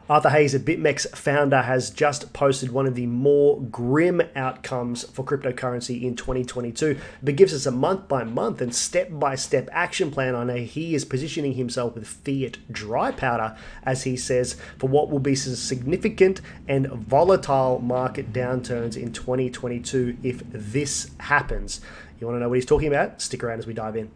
Arthur Hayes, a Bitmex founder, has just posted one of the more grim outcomes for cryptocurrency in 2022, but gives us a month-by-month and step-by-step action plan on how he is positioning himself with fiat dry powder, as he says, for what will be significant and volatile market downturns in 2022 if this happens. You want to know what he's talking about? Stick around as we dive in.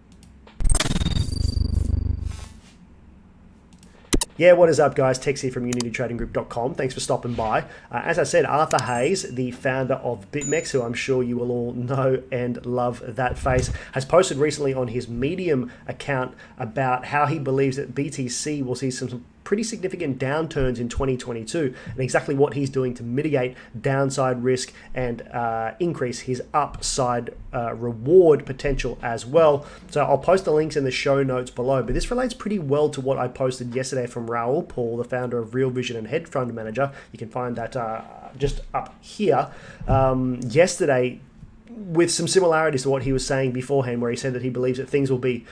Yeah, what is up, guys? Tex here from unitytradinggroup.com. Thanks for stopping by. As I said, Arthur Hayes, the founder of Bitmex, who I'm sure you will all know and love that face, has posted recently on his Medium account about how he believes that BTC will see some pretty significant downturns in 2022 and exactly what he's doing to mitigate downside risk and increase his upside reward potential as well. So I'll post the links in the show notes below, but this relates pretty well to what I posted yesterday from Raoul Paul, the founder of Real Vision and Hedge Fund Manager. You can find that just up here. Yesterday, with some similarities to what he was saying beforehand, where he said that he believes that things will be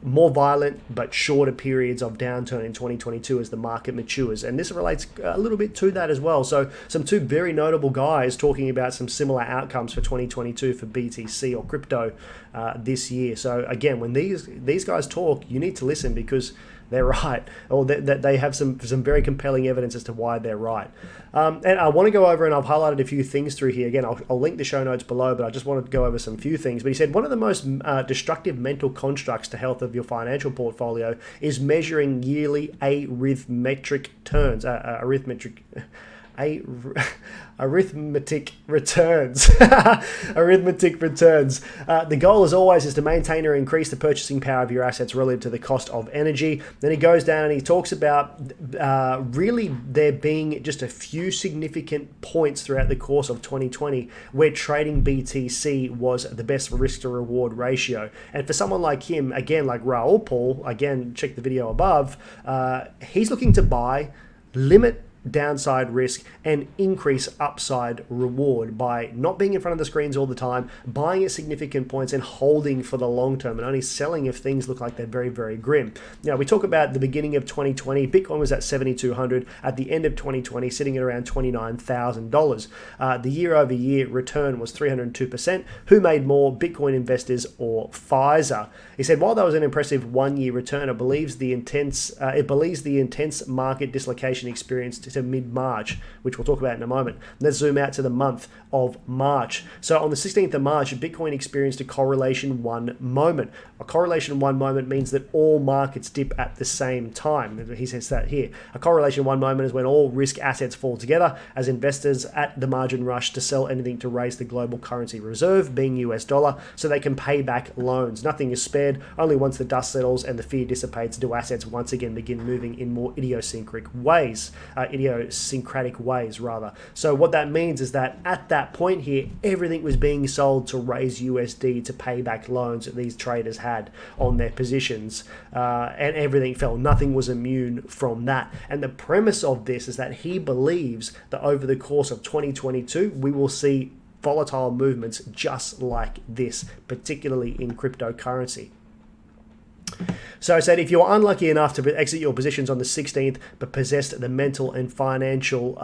more violent but shorter periods of downturn in 2022 as the market matures. And this relates a little bit to that as well. So some two very notable guys talking about some similar outcomes for 2022 for BTC or crypto this year. So again, when these guys talk, you need to listen because they're right, or that they have some very compelling evidence as to why they're right. And I want to go over, and I've highlighted a few things through here. Again, I'll link the show notes below, but I just wanted to go over some few things. But he said one of the most destructive mental constructs to health of your financial portfolio is measuring yearly arithmetic returns. Arithmetic returns. The goal, as always, is to maintain or increase the purchasing power of your assets relative to the cost of energy. Then he goes down and he talks about really there being just a few significant points throughout the course of 2020 where trading BTC was the best risk to reward ratio. And for someone like him, again, like Raoul Paul, again, check the video above, he's looking to buy, limit downside risk, and increase upside reward by not being in front of the screens all the time, buying at significant points and holding for the long term and only selling if things look like they're very, very grim. Now, we talk about the beginning of 2020, Bitcoin was at 7,200, at the end of 2020 sitting at around $29,000. The year over year return was 302%. Who made more, Bitcoin investors or Pfizer? He said, while that was an impressive 1 year return, it believes the intense market dislocation experienced to mid-March, which we'll talk about in a moment. Let's zoom out to the month of March. So on the 16th of March, Bitcoin experienced a correlation 1 moment. A correlation 1 moment means that all markets dip at the same time. He says that here. A correlation 1 moment is when all risk assets fall together as investors at the margin rush to sell anything to raise the global currency reserve, being US dollar, so they can pay back loans. Nothing is spared. Only once the dust settles and the fear dissipates do assets once again begin moving in more idiosyncratic ways. So what that means is that at that point here, everything was being sold to raise USD to pay back loans that these traders had on their positions, and everything fell. Nothing was immune from that. And the premise of this is that he believes that over the course of 2022, we will see volatile movements just like this, particularly in cryptocurrency. So I said, if you're unlucky enough to exit your positions on the 16th, but possessed the mental and financial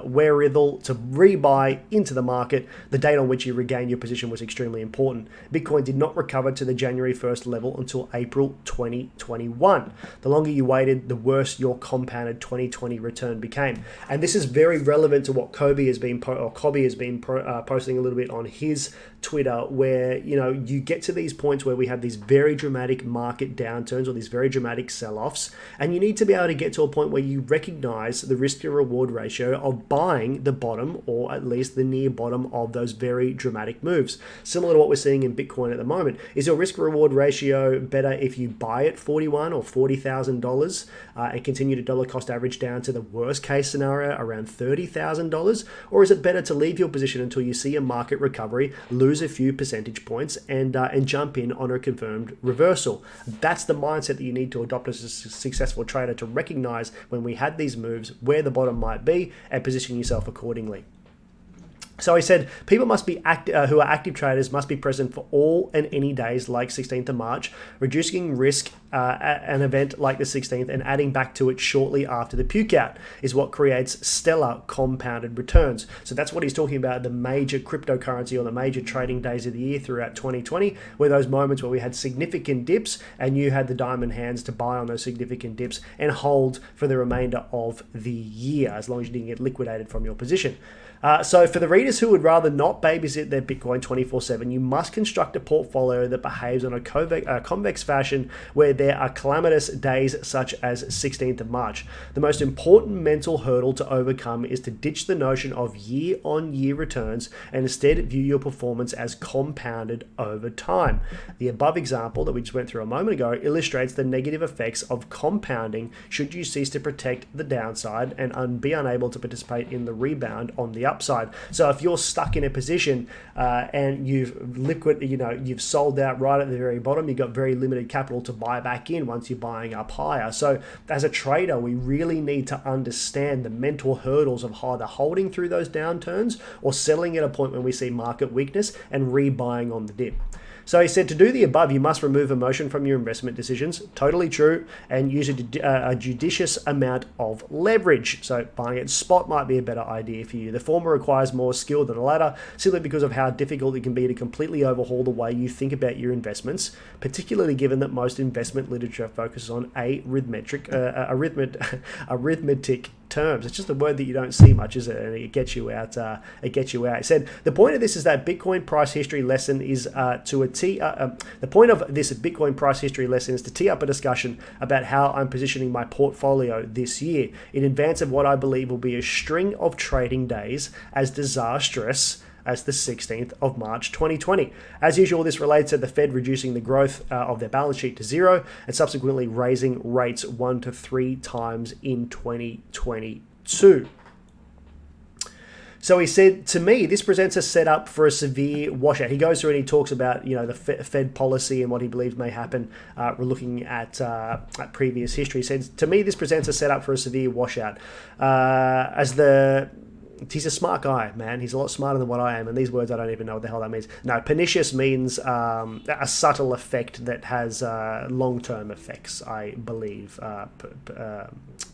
wherewithal to rebuy into the market, the date on which you regained your position was extremely important. Bitcoin did not recover to the January 1st level until April 2021. The longer you waited, the worse your compounded 2020 return became. And this is very relevant to what Cobby has been posting a little bit on his Twitter, where you get to these points where we have these very dramatic market downturns or these very dramatic sell-offs, and you need to be able to get to a point where you recognize the risk to reward ratio of buying the bottom or at least the near bottom of those very dramatic moves. Similar to what we're seeing in Bitcoin at the moment. Is your risk reward ratio better if you buy at $41,000 or $40,000 and continue to dollar cost average down to the worst case scenario around $30,000, or is it better to leave your position until you see a market recovery, lose a few percentage points, and jump in on a confirmed reversal? That's the mindset that you need to adopt as a successful trader, to recognize when we had these moves, where the bottom might be, and position yourself accordingly. So he said people must be who are active traders must be present for all and any days like 16th of March, reducing risk at an event like the 16th and adding back to it shortly after the puke out is what creates stellar compounded returns. So that's what he's talking about, the major cryptocurrency or the major trading days of the year throughout 2020, were those moments where we had significant dips and you had the diamond hands to buy on those significant dips and hold for the remainder of the year, as long as you didn't get liquidated from your position. So for the readers who would rather not babysit their Bitcoin 24/7, you must construct a portfolio that behaves on a convex fashion where there are calamitous days such as 16th of March. The most important mental hurdle to overcome is to ditch the notion of year-on-year returns and instead view your performance as compounded over time. The above example that we just went through a moment ago illustrates the negative effects of compounding should you cease to protect the downside and be unable to participate in the rebound on the upside. So if you're stuck in a position and you've sold out right at the very bottom, you've got very limited capital to buy back in once you're buying up higher. So as a trader, we really need to understand the mental hurdles of either holding through those downturns or selling at a point when we see market weakness and rebuying on the dip. So he said to do the above, you must remove emotion from your investment decisions. Totally true. And use a judicious amount of leverage. So buying at spot might be a better idea for you. The former requires more skill than the latter, simply because of how difficult it can be to completely overhaul the way you think about your investments, particularly given that most investment literature focuses on arithmetic terms. It's just a word that you don't see much, is it? And it gets you out. It said the point of this is that Bitcoin price history lesson is the point of this Bitcoin price history lesson is to tee up a discussion about how I'm positioning my portfolio this year in advance of what I believe will be a string of trading days as disastrous as the 16th of March 2020. As usual, this relates to the Fed reducing the growth of their balance sheet to zero and subsequently raising rates 1 to 3 times in 2022. So he said, to me, this presents a setup for a severe washout. He goes through and he talks about, the Fed policy and what he believes may happen. We're looking at previous history. He says, to me, this presents a setup for a severe washout. He's a smart guy, man. He's a lot smarter than what I am. And these words, I don't even know what the hell that means. No, pernicious means a subtle effect that has long-term effects, I believe.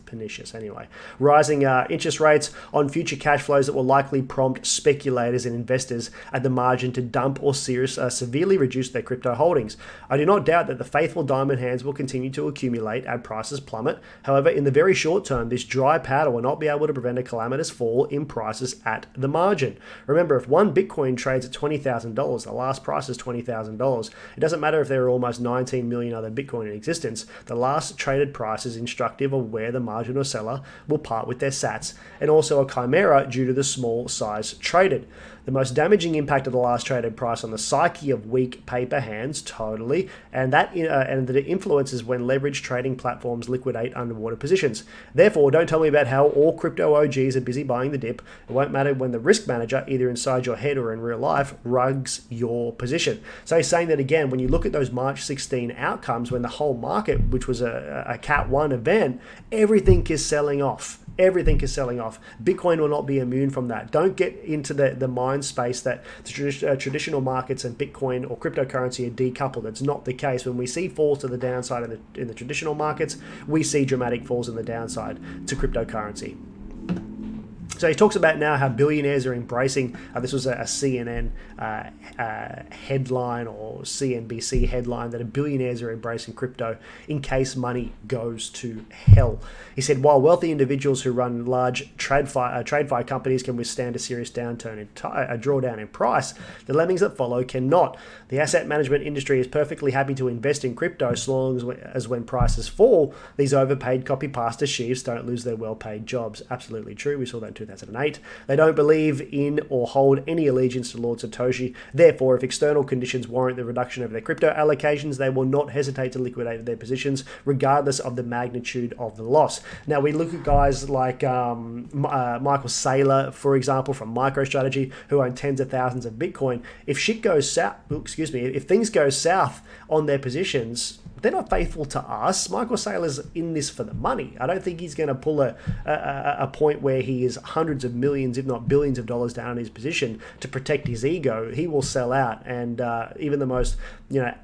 Pernicious, anyway. Rising interest rates on future cash flows that will likely prompt speculators and investors at the margin to dump or severely reduce their crypto holdings. I do not doubt that the faithful diamond hands will continue to accumulate as prices plummet. However, in the very short term, this dry powder will not be able to prevent a calamitous fall in prices at the margin. Remember, if one Bitcoin trades at $20,000, the last price is $20,000. It doesn't matter if there are almost 19 million other Bitcoin in existence. The last traded price is instructive of where the marginal seller will part with their sats, and also a chimera due to the small size traded. The most damaging impact of the last traded price on the psyche of weak paper hands, totally, and that it influences when leverage trading platforms liquidate underwater positions. Therefore, don't tell me about how all crypto OGs are busy buying the dip. It won't matter when the risk manager, either inside your head or in real life, rugs your position. So he's saying that again, when you look at those March 16 outcomes, when the whole market, which was a Cat 1 event, everything is selling off. Everything is selling off. Bitcoin will not be immune from that. Don't get into the mind space that the traditional markets and Bitcoin or cryptocurrency are decoupled. It's not the case. When we see falls to the downside in the traditional markets, we see dramatic falls in the downside to cryptocurrency. So he talks about now how billionaires are embracing, this was a CNN headline or CNBC headline, that billionaires are embracing crypto in case money goes to hell. He said, while wealthy individuals who run large TradeFi companies can withstand a serious downturn, a drawdown in price, the lemmings that follow cannot. The asset management industry is perfectly happy to invest in crypto as long as when prices fall, these overpaid copy-pasta sheaves don't lose their well-paid jobs. Absolutely true. We saw that in 2008. They don't believe in or hold any allegiance to Lord Satoshi. Therefore, if external conditions warrant the reduction of their crypto allocations, they will not hesitate to liquidate their positions, regardless of the magnitude of the loss. Now, we look at guys like Michael Saylor, for example, from MicroStrategy, who own tens of thousands of Bitcoin. If shit goes south, if things go south on their positions, they're not faithful to us. Michael Saylor's in this for the money. I don't think he's going to pull a point where he is hundreds of millions, if not billions of dollars down in his position to protect his ego. He will sell out. And even the most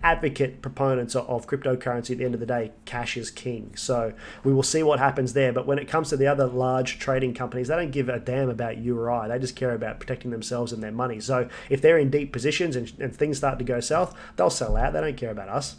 advocate proponents of cryptocurrency, at the end of the day, cash is king. So we will see what happens there. But when it comes to the other large trading companies, they don't give a damn about you or I. They just care about protecting themselves and their money. So if they're in deep positions and things start to go south, they'll sell out. They don't care about us.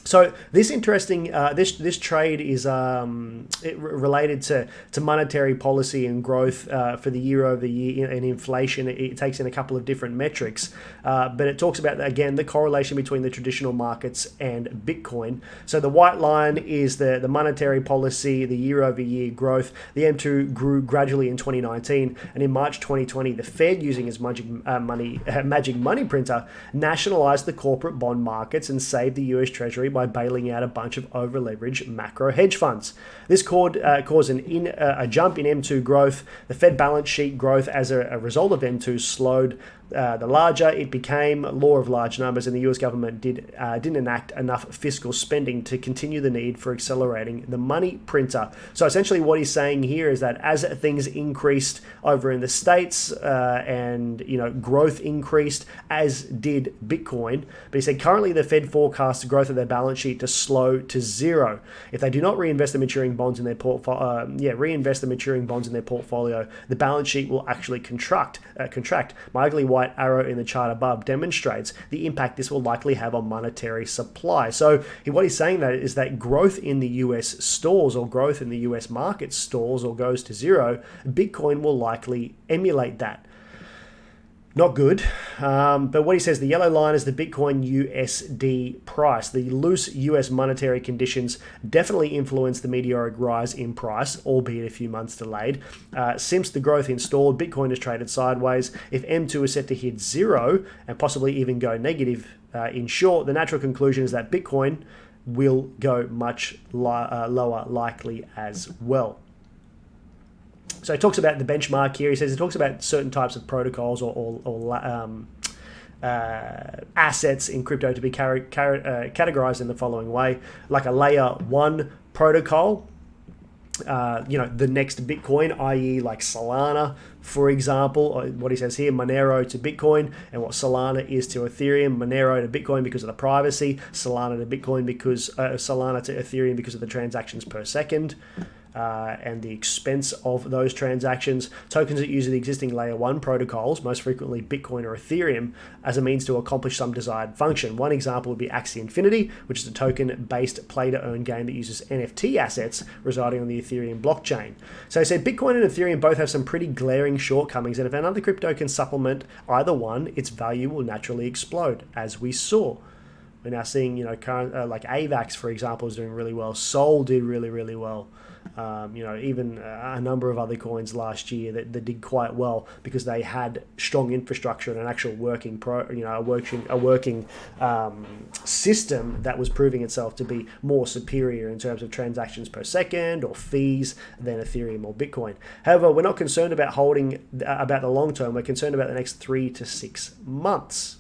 So this interesting, this trade is related to monetary policy and growth for the year over year and inflation. It takes in a couple of different metrics, but it talks about, again, the correlation between the traditional markets and Bitcoin. So the white line is the monetary policy, the year over year growth. The M2 grew gradually in 2019, and in March 2020, the Fed, using its magic money printer, nationalized the corporate bond markets and saved the US Treasury by bailing out a bunch of over-leveraged macro hedge funds. This caused a jump in M2 growth. The Fed balance sheet growth as a result of M2 slowed. The larger it became, law of large numbers, and the US government didn't enact enough fiscal spending to continue the need for accelerating the money printer. So essentially what he's saying here is that as things increased over in the States and growth increased, as did Bitcoin, but he said currently the Fed forecasts the growth of their balance sheet to slow to zero. If they do not reinvest the maturing bonds in their portfolio, the balance sheet will actually contract. My ugly white arrow in the chart above demonstrates the impact this will likely have on monetary supply. So what he's saying that is that growth in the US stalls, or growth in the US market stalls or goes to zero, Bitcoin will likely emulate that. Not good. But what he says, the yellow line is the Bitcoin USD price. The loose US monetary conditions definitely influence the meteoric rise in price, albeit a few months delayed. Since the growth installed, Bitcoin has traded sideways. If M2 is set to hit zero and possibly even go negative, in short, the natural conclusion is that Bitcoin will go much lower likely as well. So he talks about the benchmark here. He says he talks about certain types of protocols or assets in crypto to be categorized in the following way, like a layer 1 protocol. The next Bitcoin, i.e. like Solana, for example, or what he says here, Monero to Bitcoin, and what Solana is to Ethereum. Monero to Bitcoin because of the privacy, Solana to Bitcoin because Solana to Ethereum because of the transactions per second. And the expense of those transactions. Tokens that use the existing layer 1 protocols, most frequently Bitcoin or Ethereum, as a means to accomplish some desired function. One example would be Axie Infinity, which is a token-based play-to-earn game that uses NFT assets residing on the Ethereum blockchain. So he said Bitcoin and Ethereum both have some pretty glaring shortcomings, and if another crypto can supplement either one, its value will naturally explode, as we saw. We're now seeing, current like AVAX, for example, is doing really well. Sol did really, really well. Even a number of other coins last year that did quite well because they had strong infrastructure and an actual working system that was proving itself to be more superior in terms of transactions per second or fees than Ethereum or Bitcoin. However, we're not concerned about about the long term. We're concerned about the next 3 to 6 months.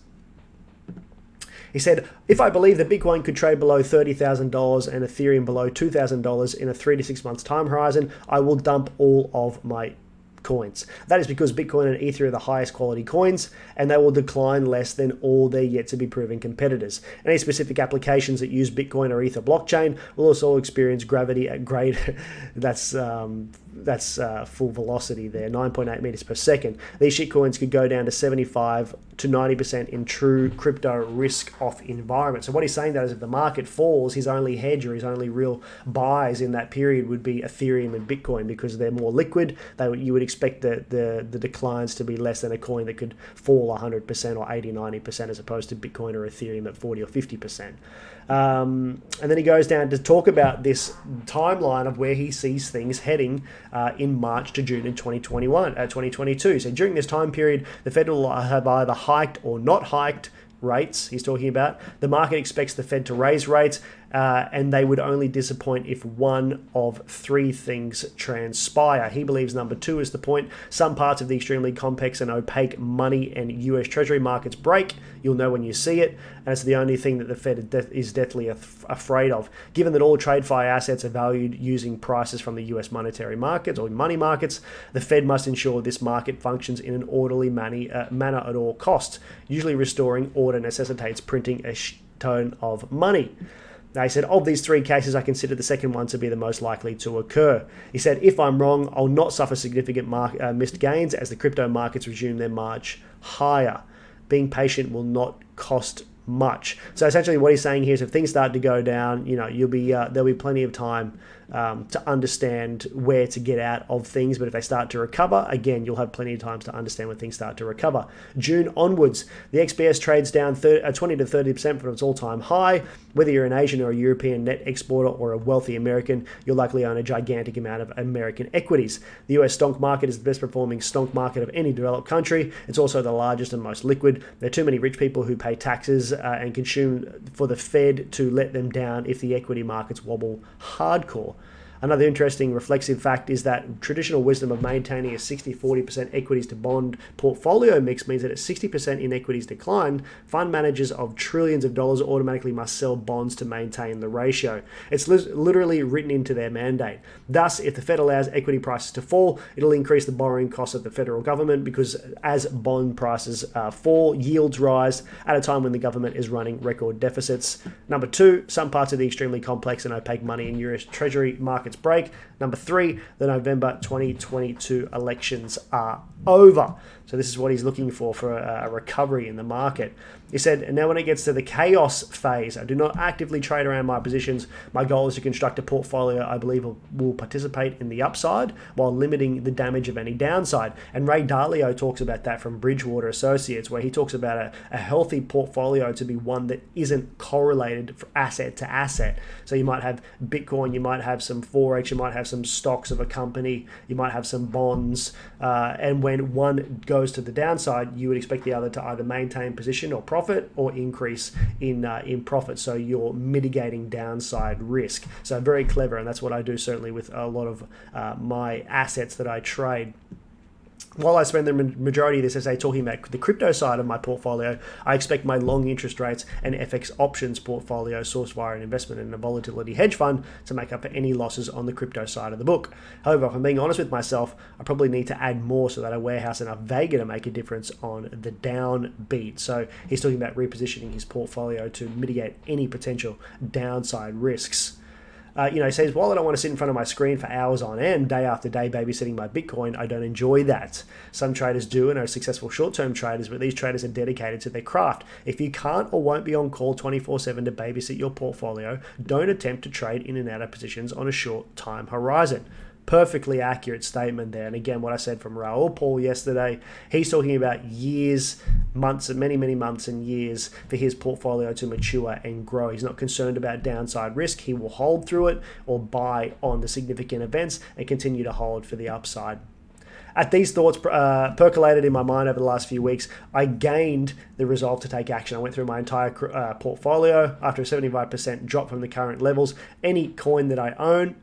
He said, if I believe that Bitcoin could trade below $30,000 and Ethereum below $2,000 in a 3 to 6 months time horizon, I will dump all of my coins. That is because Bitcoin and Ether are the highest quality coins, and they will decline less than all their yet to be proven competitors. Any specific applications that use Bitcoin or Ether blockchain will also experience gravity at great that's full velocity there, 9.8 meters per second. These shitcoins could go down to 75 to 90% in true crypto risk-off environment. So what he's saying that is if the market falls, his only hedge or his only real buys in that period would be Ethereum and Bitcoin because they're more liquid. You would expect the declines to be less than a coin that could fall 100% or 80, 90% as opposed to Bitcoin or Ethereum at 40 or 50%. And then he goes down to talk about this timeline of where he sees things heading in March to June in 2022. So during this time period, the Fed will have either hiked or not hiked rates. He's talking about the market expects the Fed to raise rates and they would only disappoint if one of three things transpire. He believes number two is the point. Some parts of the extremely complex and opaque money and US Treasury markets break. You'll know when you see it, and it's the only thing that the Fed is deathly afraid of. Given that all TradeFi assets are valued using prices from the US monetary markets or money markets, the Fed must ensure this market functions in an orderly manner at all costs. Usually restoring order necessitates printing a ton of money. Now, he said, of these three cases, I consider the second one to be the most likely to occur. He said, if I'm wrong, I'll not suffer significant missed gains as the crypto markets resume their march higher. Being patient will not cost much. So essentially what he's saying here is if things start to go down, there'll be plenty of time to understand where to get out of things. But if they start to recover, again, you'll have plenty of times to understand when things start to recover. June onwards, the XBS trades down 20 to 30% from its all-time high. Whether you're an Asian or a European net exporter or a wealthy American, you'll likely own a gigantic amount of American equities. The US stock market is the best performing stock market of any developed country. It's also the largest and most liquid. There are too many rich people who pay taxes and consume for the Fed to let them down if the equity markets wobble hardcore. Another interesting reflexive fact is that traditional wisdom of maintaining a 60-40% equities to bond portfolio mix means that at 60% in equities decline, fund managers of trillions of dollars automatically must sell bonds to maintain the ratio. It's literally written into their mandate. Thus, if the Fed allows equity prices to fall, it'll increase the borrowing costs of the federal government because as bond prices fall, yields rise at a time when the government is running record deficits. Number two, some parts of the extremely complex and opaque money in US Treasury markets break. Number three, the November 2022 elections are over. So this is what he's looking for a recovery in the market. He said, and now when it gets to the chaos phase, I do not actively trade around my positions. My goal is to construct a portfolio I believe will participate in the upside while limiting the damage of any downside. And Ray Dalio talks about that from Bridgewater Associates, where he talks about a healthy portfolio to be one that isn't correlated for asset to asset. So you might have Bitcoin, you might have some Forex, you might have some stocks of a company, you might have some bonds, and when one goes to the downside, you would expect the other to either maintain position or profit or increase in profit. So you're mitigating downside risk. So very clever, and that's what I do certainly with a lot of my assets that I trade. While I spend the majority of this essay talking about the crypto side of my portfolio, I expect my long interest rates and FX options portfolio sourced via an investment in a volatility hedge fund to make up for any losses on the crypto side of the book. However, if I'm being honest with myself, I probably need to add more so that I warehouse enough Vega to make a difference on the downbeat. So he's talking about repositioning his portfolio to mitigate any potential downside risks. He says, while I don't want to sit in front of my screen for hours on end, day after day, babysitting my Bitcoin, I don't enjoy that. Some traders do and are successful short-term traders, but these traders are dedicated to their craft. If you can't or won't be on call 24/7 to babysit your portfolio, don't attempt to trade in and out of positions on a short time horizon. Perfectly accurate statement there. And again, what I said from Raul Paul yesterday, he's talking about years, months, and many months and years for his portfolio to mature and grow. He's not concerned about downside risk. He will hold through it or buy on the significant events and continue to hold for the upside. As these thoughts percolated in my mind over the last few weeks, I gained the resolve to take action. I went through my entire portfolio after a 75% drop from the current levels. Any coin that I own,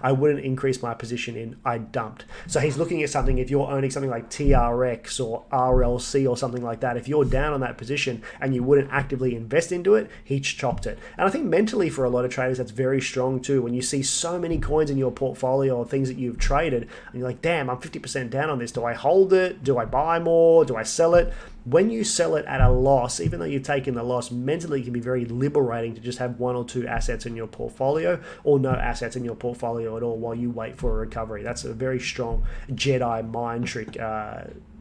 I wouldn't increase my position in, I dumped. So he's looking at something, if you're owning something like TRX or RLC or something like that, if you're down on that position and you wouldn't actively invest into it, he's chopped it. And I think mentally for a lot of traders, that's very strong too. When you see so many coins in your portfolio or things that you've traded, and you're like, damn, I'm 50% down on this. Do I hold it? Do I buy more? Do I sell it? When you sell it at a loss, even though you've taken the loss, mentally it can be very liberating to just have one or two assets in your portfolio or no assets in your portfolio at all while you wait for a recovery. That's a very strong Jedi mind trick.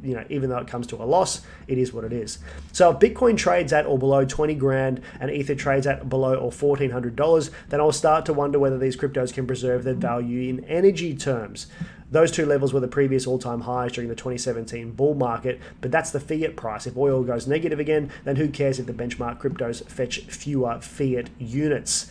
Even though it comes to a loss, it is what it is. So if Bitcoin trades at or below 20 grand and Ether trades at below or $1,400, then I'll start to wonder whether these cryptos can preserve their value in energy terms. Those two levels were the previous all-time highs during the 2017 bull market, but that's the fiat price. If oil goes negative again, then who cares if the benchmark cryptos fetch fewer fiat units?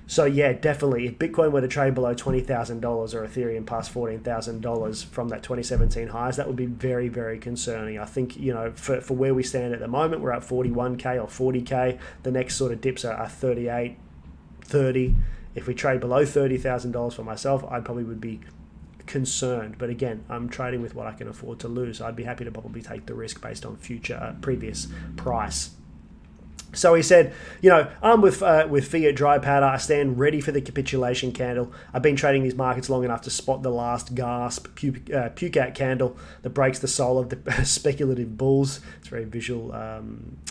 So yeah, definitely. If Bitcoin were to trade below $20,000 or Ethereum past $14,000 from that 2017 highs, that would be very, very concerning. I think, for where we stand at the moment, we're at 41K or 40K. The next sort of dips are 38, 30. If we trade below $30,000 for myself, I probably would be concerned. But again, I'm trading with what I can afford to lose. I'd be happy to probably take the risk based on previous price. So he said, armed with fiat dry powder, I stand ready for the capitulation candle. I've been trading these markets long enough to spot the last gasp, puke out candle that breaks the soul of the speculative bulls. It's a very visual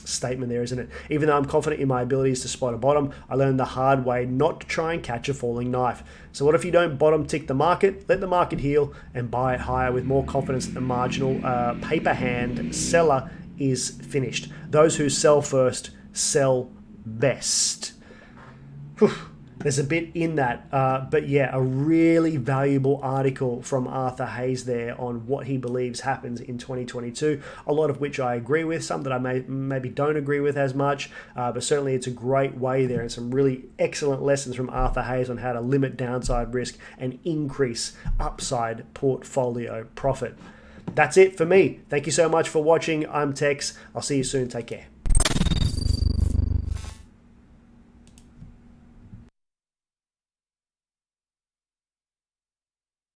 statement there, isn't it? Even though I'm confident in my abilities to spot a bottom, I learned the hard way not to try and catch a falling knife. So what if you don't bottom tick the market? Let the market heal and buy it higher with more confidence that the marginal paper hand seller is finished. Those who sell first sell best. Whew. There's a bit in that, but yeah, a really valuable article from Arthur Hayes there on what he believes happens in 2022, a lot of which I agree with, some that I maybe don't agree with as much, but certainly it's a great way there and some really excellent lessons from Arthur Hayes on how to limit downside risk and increase upside portfolio profit. That's it for me. Thank you so much for watching. I'm Tex. I'll see you soon. Take care.